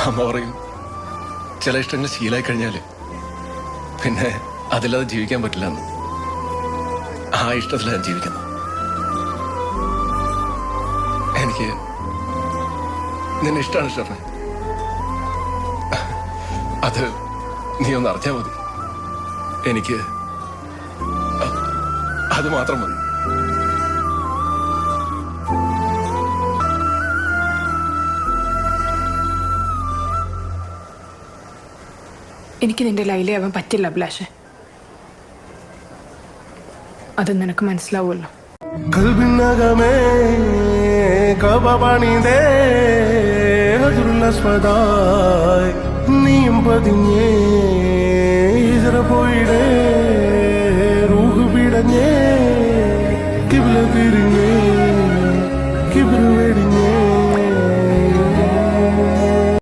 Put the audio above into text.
അമ്മ പറയും ചില ഇഷ്ടങ്ങൾ ശീലായി കഴിഞ്ഞാല് പിന്നെ അതില്ലാതെ ജീവിക്കാൻ പറ്റില്ല എന്ന്. ആ ഇഷ്ടത്തിലാണ് ജീവിക്കുന്നത്. എനിക്ക് നിന്നെ ഇഷ്ടമാണ് ഷെറിനെ. അത് നീ ഒന്ന് അറിഞ്ഞാൽ മതി. എനിക്ക് അത് മാത്രം മതി. എനിക്ക് നിന്റെ ലൈലയാവാൻ പറ്റില്ല അഭിലാഷ്. അത് നിനക്ക് മനസ്സിലാവുമല്ലോ. കൽബിനകമേ കബപണിതേ ഹദുർലസ്വദായ് നീയും പതിഞ്ഞേ ഇതര പോയിടേ റൂഹ് പിടഞ്ഞേ